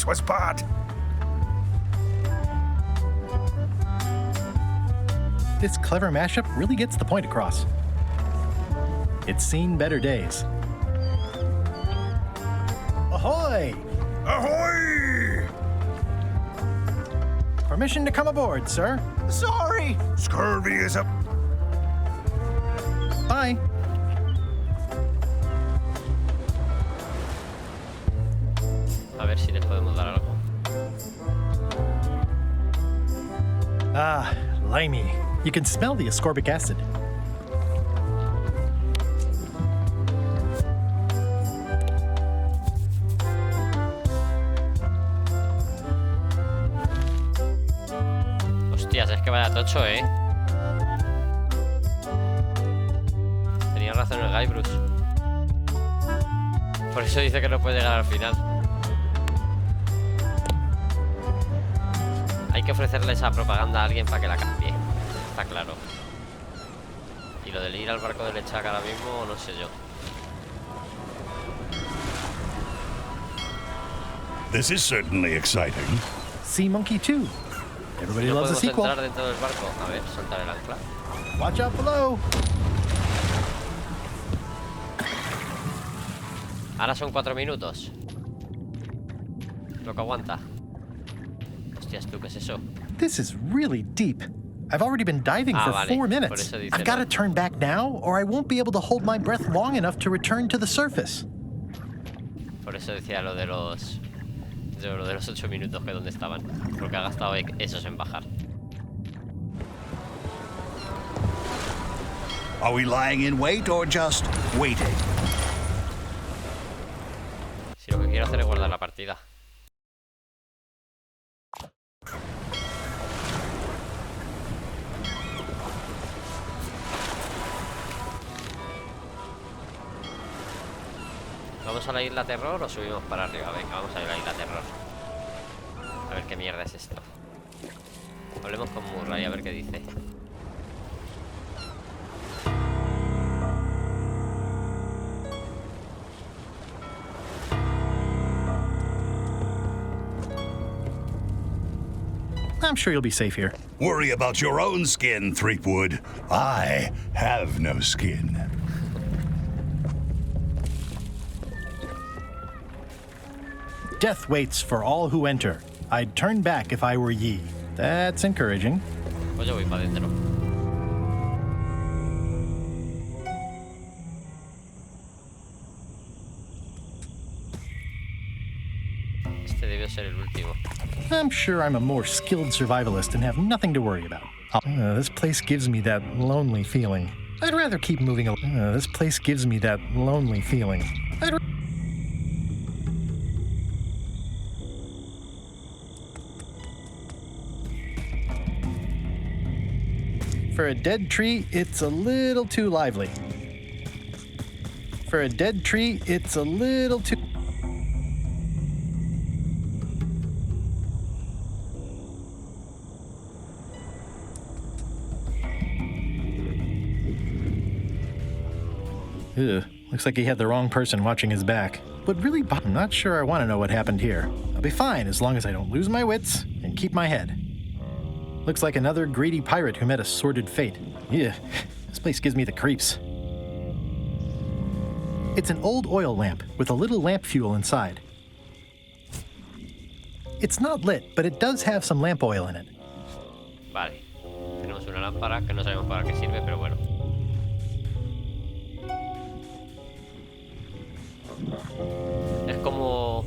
was bad. This clever mashup really gets the point across. It's seen better days. Ahoy! Ahoy! Permission to come aboard, sir. Sorry! Scurvy is up. Bye. A ver si les podemos dar algo. Ah, limey. You can smell the ascorbic acid. Hostias, es que vaya tocho, ¿eh? Tenía razón el Guybrush. Por eso dice que no puede llegar al final. Hay que ofrecerle esa propaganda a alguien para que la cambie. Está claro. Y lo del ir al barco de Lechak ahora mismo, no sé yo. This is certainly exciting. Sea Monkey 2. Everybody No loves a podemos sequel. entrar dentro del barco. A ver, soltar el ancla. Watch out below. Ahora son 4 minutos. Lo que aguanta. Hostias, ¿tú qué es eso? This is really deep. I've already been diving for vale. 4 Por minutes. eso dice I've got to no. turn back now, or I won't be able to hold my breath long enough to return to the surface. Por eso decía lo de los 8 minutos que donde estaban. Porque ha gastado esos en bajar. Are we lying in wait or just waiting? Si lo que quiero hacer es guardar la partida. ¿Vamos a la isla terror o subimos para arriba? Venga, vamos a ir a la isla terror. A ver qué mierda es esto. Hablemos con Murray a ver qué dice. I'm sure you'll be safe here. Worry about your own skin, Threepwood. I have no skin. Death waits for all who enter. I'd turn back if I were ye. That's encouraging. Pues yo voy para adentro. Este debió ser el último. I'm sure I'm a more skilled survivalist and have nothing to worry about. This place gives me that lonely feeling. I'd rather keep moving along. This place gives me that lonely feeling. For a dead tree, it's a little too lively. For a dead tree, it's a little too... Ugh, looks like he had the wrong person watching his back. But really, I'm not sure I want to know what happened here. I'll be fine as long as I don't lose my wits and keep my head. Looks like another greedy pirate who met a sordid fate. Yeah, this place gives me the creeps. It's an old oil lamp with a little lamp fuel inside. It's not lit, but it does have some lamp oil in it. Vale. Tenemos una lámpara que no sabemos para qué sirve, pero bueno. Es como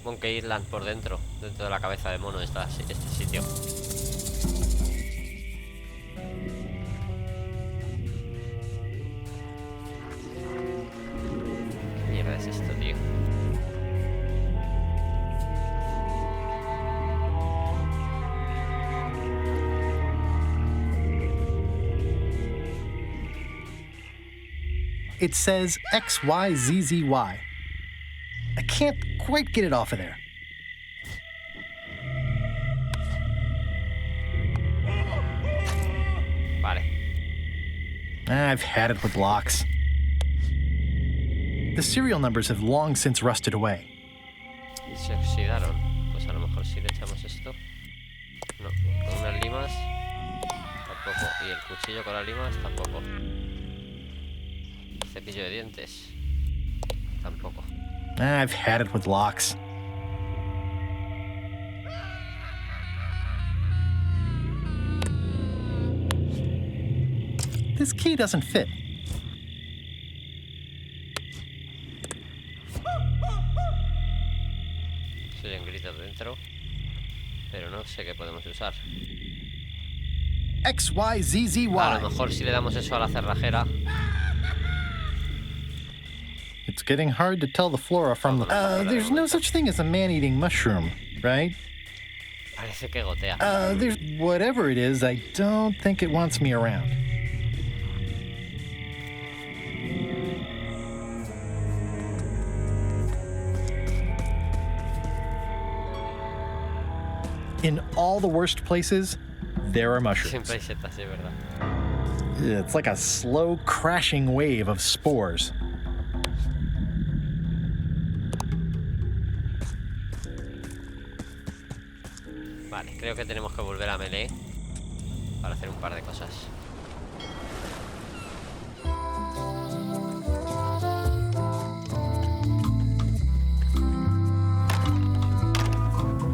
Monkey Island por dentro de la cabeza de mono este sitio. ¿Qué mierda es esto, tío? It says XYZZY. I can't quite get it off of there. Vale. I've had it with locks. The serial numbers have long since rusted away. Se oxidaron. a lo mejor si le echamos esto. No, con unas limas tampoco. Y el cuchillo con las limas tampoco. El cepillo de dientes tampoco. I've had it with locks. This key doesn't fit. Se oyen gritos dentro, pero no sé qué podemos usar. X, Y, Z, Z, Y. A lo mejor si le damos eso a la cerrajera. It's getting hard to tell the flora from the... there's no such thing as a man-eating mushroom, right? Parece que gotea. There's... Whatever it is, I don't think it wants me around. In all the worst places, there are mushrooms. Siempre hay setas, sí, ¿verdad? It's like a slow crashing wave of spores. Vale, creo que tenemos que volver a melee para hacer un par de cosas.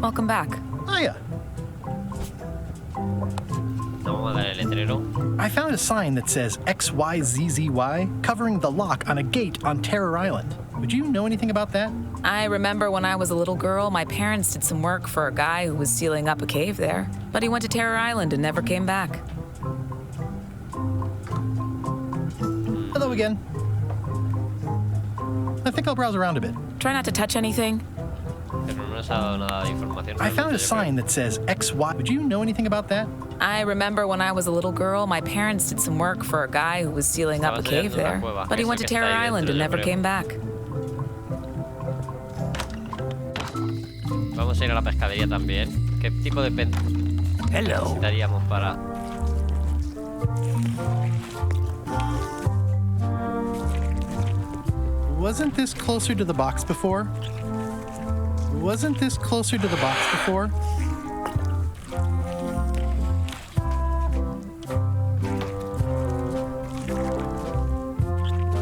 Welcome back. Hiya. No vamos a dar el letrero. I found a sign that says XYZZY covering the lock on a gate on Terror Island. Would you know anything about that? I remember when I was a little girl, my parents did some work for a guy who was sealing up a cave there. But he went to Terror Island and never came back. Hello again. I think I'll browse around a bit. Try not to touch anything. Pero no nos ha dado nada de información. I found a sign that says XY. Would you know anything about that? I remember when I was a little girl, my parents did some work for a guy who was sealing up a cave there. But he went to Terror Island and never came back. Vamos a ir a la pescadería también. ¿Qué tipo de pen necesitaríamos para...? Wasn't this closer to the box before? Wasn't this closer to the box before?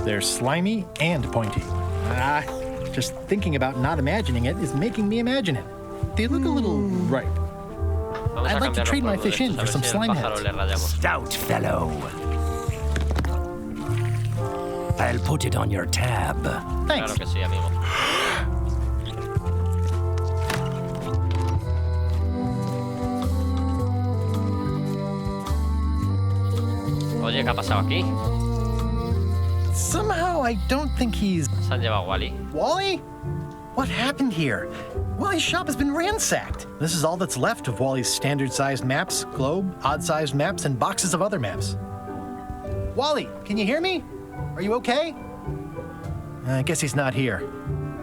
They're slimy and pointy. Just thinking about not imagining it is making me imagine it. They look a little ripe. Vamos a I'd like to cambiar trade los my fish in polvos for de estos, some a ver si slime al pájaro heads. le rayamos. Stout fellow. I'll put it on your tab. Thanks. Claro que sí, amigo. Oye, ¿qué ha pasado aquí? Somehow I don't think he's... Se han llevado a Wally. Wally? What happened here? Wally's shop has been ransacked. This is all that's left of Wally's standard-sized maps, globe, odd-sized maps, and boxes of other maps. Wally, can you hear me? Are you okay? I guess he's not here.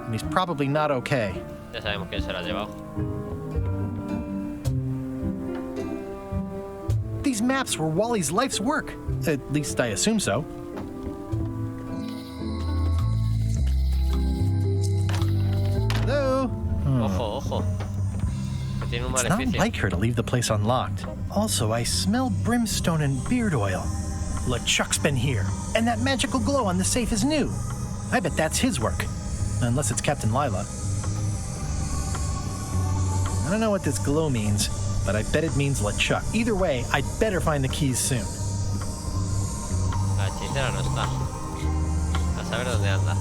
And he's probably not okay. Ya sabemos quién se lo ha llevado. These maps were Wally's life's work. At least I assume so. Hello? Ojo, ojo. Que tiene un It's not maleficio. like her to leave the place unlocked. Also, I smell brimstone and beard oil. LeChuck's been here, and that magical glow on the safe is new. I bet that's his work. Unless it's Captain Lila. I don't know what this glow means, but I bet it means LeChuck. Either way, I'd better find the keys soon. La hechicera no está. A saber dónde anda.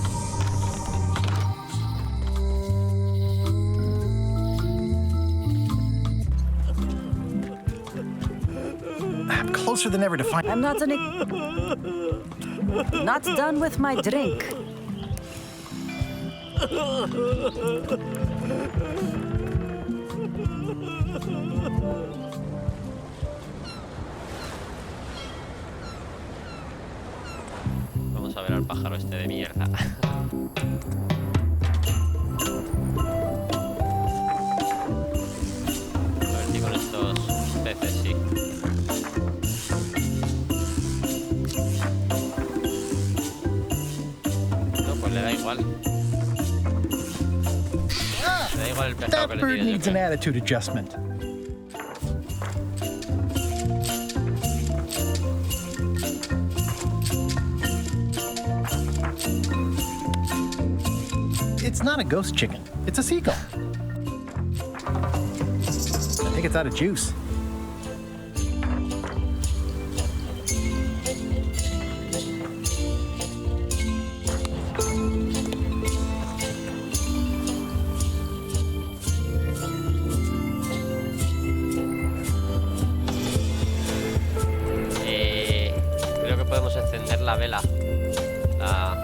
I'm closer than ever to find... I'm not done with my drink. Vamos a ver al pájaro este de mierda. A ver si con estos peces sí. No, pues le da igual. Le da igual el That bird needs an attitude adjustment. It's not a ghost chicken. It's a seagull. I think it's out of juice. Creo que podemos encender la vela. La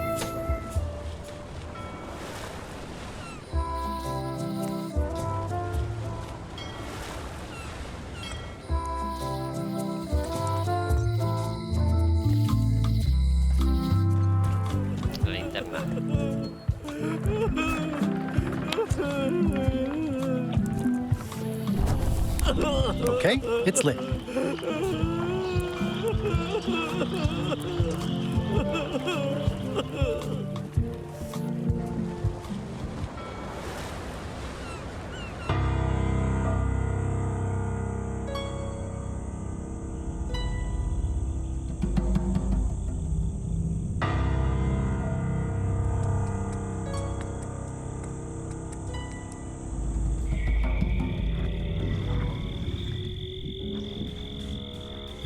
linterna. Okay, it's lit.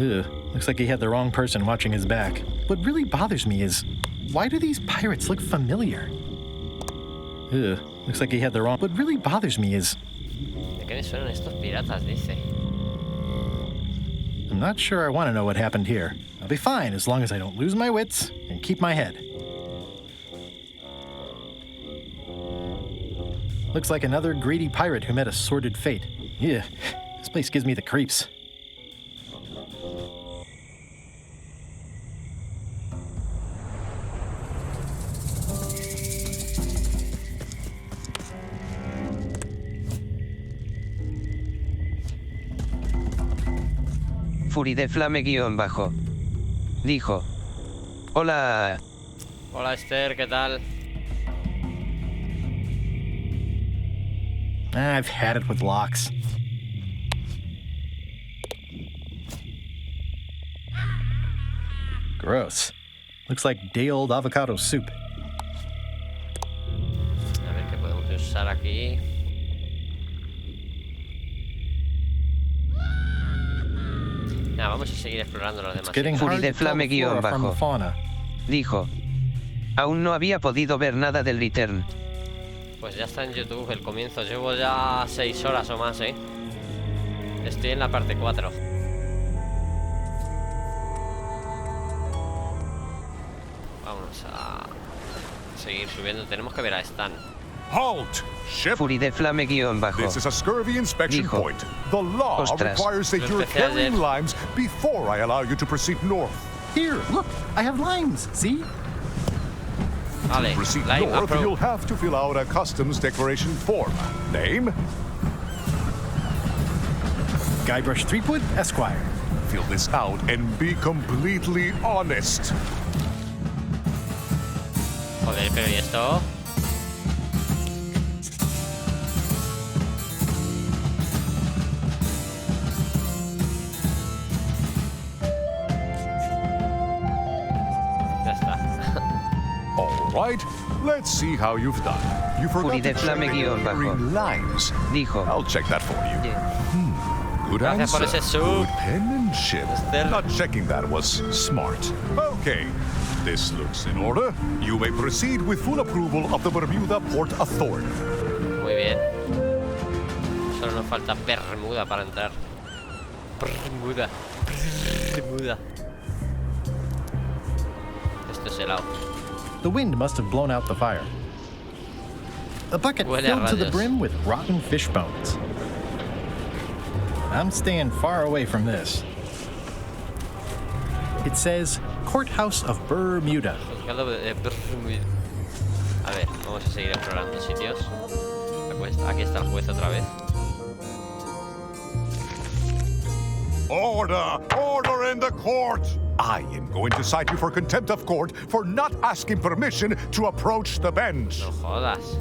Ugh, looks like he had the wrong person watching his back. What really bothers me is, why do these pirates look familiar? Ugh, looks like he had the wrong... What really bothers me is... ¿De qué me suenan estos piratas? Dice. I'm not sure I want to know what happened here. I'll be fine as long as I don't lose my wits and keep my head. Looks like another greedy pirate who met a sordid fate. Yeah, this place gives me the creeps. Fury de Flame _bajo. Dijo. Hola. Hola Esther, ¿qué tal? I've had it with locks. Gross. Looks like day-old avocado soup. A ver qué podemos usar aquí. Nada, vamos a seguir explorando los demás. Getting Fury hard de to tell Flame the flora from the _bajo. fauna. Dijo. Aún no había podido ver nada del return. Pues ya está en YouTube el comienzo. Llevo ya 6 horas o más, ¿eh? Estoy en la parte 4. Vamos a seguir subiendo. Tenemos que ver a Stan. Halt! Ship! Fury de Flame _bajo. This is a scurvy inspection Dijo. point. The law Ostras. requires that Lo you're empecé ayer. carrying limes before I allow you to proceed north. Here, look, I have limes, see? Vale, Proceed Lime north, Apro. you'll have to fill out a customs declaration form. Name? Guybrush Threepwood, Esquire. Fill this out and be completely honest. Joder, pero ¿y esto? Ya está. All right, let's see how you've done. You forgot Fury to de check Flame that you're _bajo. carrying limes. Dijo. I'll check that for you. Good Gracias por answer. ese sub. Good penmanship. Esther. Not checking that was smart. Okay, this looks in order. You may proceed with full approval of the Bermuda Port Authority. Muy bien. Solo nos falta Bermuda para entrar. Bermuda. Bermuda. Esto es helado. The wind must have blown out the fire. A bucket Huele a filled to the rayos. brim with rotten fish bones. I'm staying far away from this. It says Courthouse of Bermuda. Juzgado de Bermuda. A ver, vamos a seguir explorando sitios. Aquí está el juez otra vez. Order! Order in the court! I am going to cite you for contempt of court for not asking permission to approach the bench. No jodas.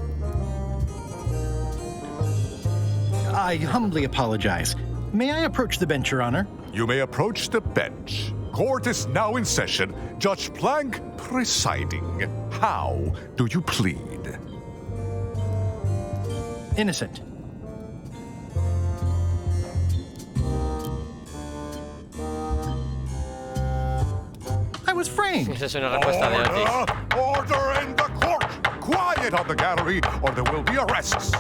I humbly apologize. May I approach the bench, Your Honor? You may approach the bench. Court is now in session. Judge Plank presiding. How do you plead? Innocent. I was framed. Esa es una respuesta de Otis. Order in the court! Quiet on the gallery, or there will be arrests.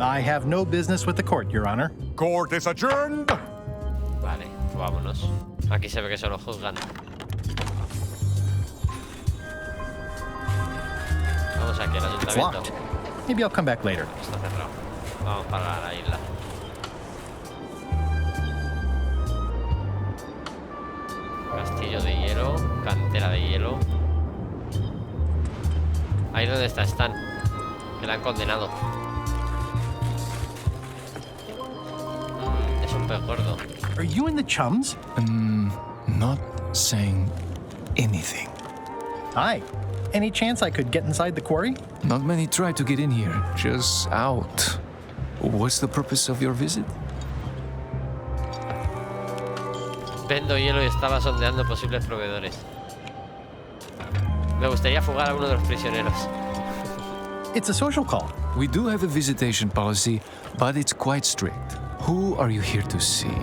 I have no business with the court, Your Honor. Court is adjourned. Vale, vámonos. Aquí se ve que solo juzgan. Vamos aquí al It's ayuntamiento. locked. Maybe I'll come back later. Está cerrado. Vamos para la isla. Castillo de hielo, cantera de hielo. Ahí donde está Stan, que la han condenado. Es un pez gordo. Are you in the chums? Not saying anything. Hi. Any chance I could get inside the quarry? Not many try to get in here, just out. What's the purpose of your visit? Vendo hielo y estaba sondeando posibles proveedores. Me gustaría fugar a uno de los prisioneros. It's a social call. We do have a visitation policy, but it's quite strict. Who are you here to see?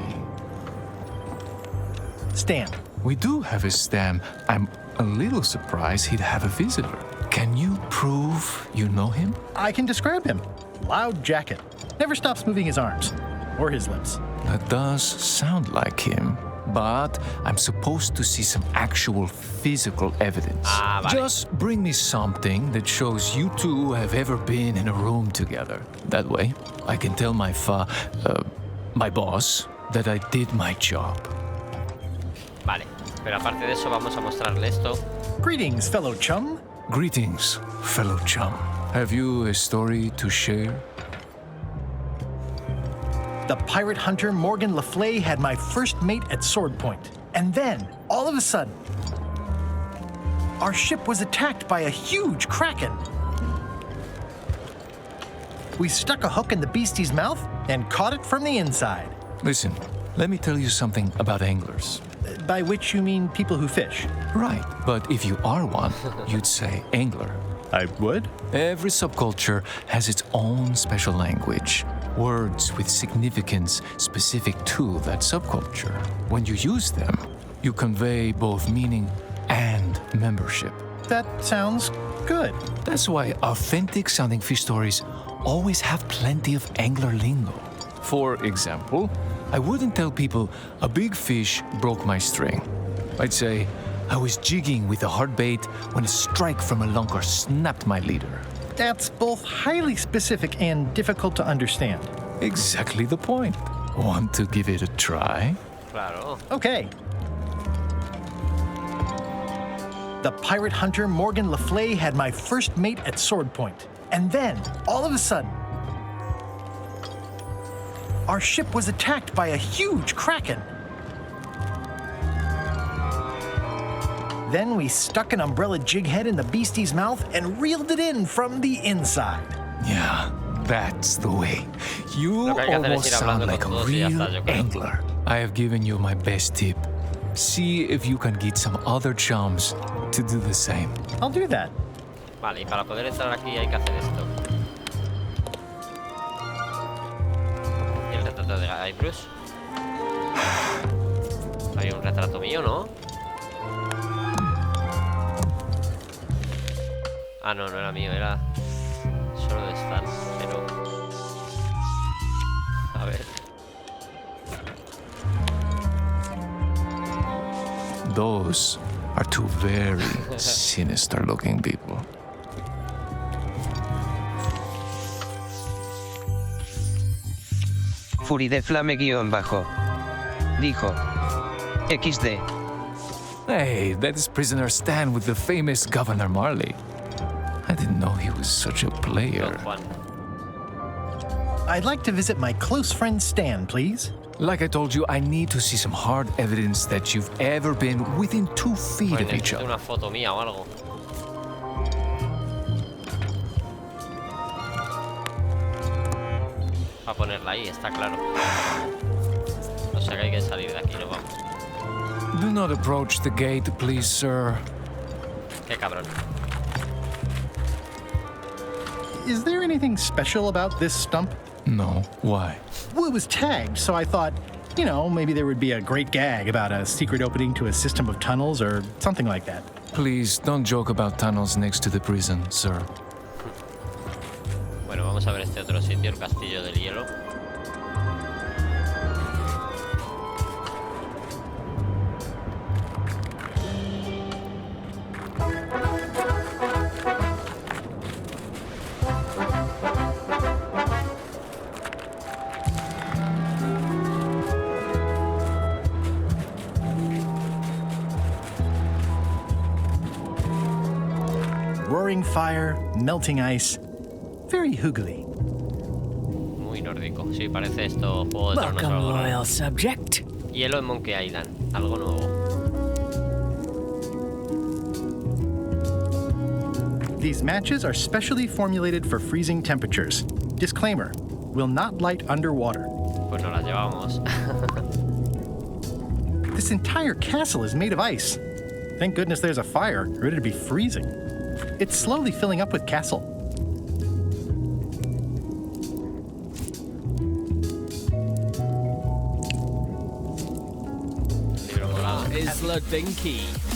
Stan. We do have a stamp. I'm a little surprised he'd have a visitor. Can you prove you know him? I can describe him. Loud jacket. Never stops moving his arms. Or his lips. That does sound like him. But I'm supposed to see some actual physical evidence. Ah, vale. Just bring me something that shows you two have ever been in a room together. That way, I can tell my boss that I did my job. Vale, pero aparte de eso vamos a mostrarle esto. Greetings, fellow chum. Greetings, fellow chum. Have you a story to share? The pirate hunter Morgan Le Fay had my first mate at sword point. And then, all of a sudden, our ship was attacked by a huge kraken. We stuck a hook in the beastie's mouth and caught it from the inside. Listen, let me tell you something about anglers. By which you mean people who fish. Right, but if you are one, you'd say angler. I would? Every subculture has its own special language. Words with significance specific to that subculture. When you use them, you convey both meaning and membership. That sounds good. That's why authentic sounding fish stories always have plenty of angler lingo. For example, I wouldn't tell people a big fish broke my string. I'd say I was jigging with a hard bait when a strike from a lunker snapped my leader. That's both highly specific and difficult to understand. Exactly the point. Want to give it a try? Claro. Okay. The pirate hunter Morgan Le Fay had my first mate at sword point. And then, all of a sudden, our ship was attacked by a huge kraken. Then we stuck an umbrella jig head in the beastie's mouth and reeled it in from the inside. Yeah, that's the way. You Lo que hay que hacer es almost ir sound hablando like a con todos y ya real está, yo creo. angler. I have given you my best tip. See if you can get some other chums to do the same. I'll do that. Vale, y para poder entrar aquí hay que hacer esto. ¿Y el retrato de Guy Bruce? Había un retrato mío, ¿no? Ah, no, no era mío, era solo de Stan, pero... A ver... Those are two very sinister looking people. Fury de Flame _ dijo. XD. Hey, that is prisoner Stan with the famous Governor Marley. I didn't know he was such a player. Don Juan. I'd like to visit my close friend Stan, please. Like I told you, I need to see some hard evidence that you've ever been within 2 feet Pues of each necesito other. una foto mía o algo. para ponerla ahí, está claro. O sea que hay que salir de aquí, no vamos. Do not approach the gate, please, sir. Qué cabrón. Is there anything special about this stump? No, why? Well, it was tagged, so I thought, you know, maybe there would be a great gag about a secret opening to a system of tunnels or something like that. Please don't joke about tunnels next to the prison, sir. Bueno, vamos a ver este otro sitio, el castillo del hielo. Roaring fire, melting ice, very hoogly. Muy nórdico. Sí, parece esto Juego de Tronos o Welcome, algo, ¿no? loyal subject. Hielo en Monkey Island. Algo nuevo. These matches are specially formulated for freezing temperatures. Disclaimer, will not light underwater. Pues no las llevamos. This entire castle is made of ice. Thank goodness there's a fire, or it'd be freezing. It's slowly filling up with castle. Libro morado. Isla Dinky.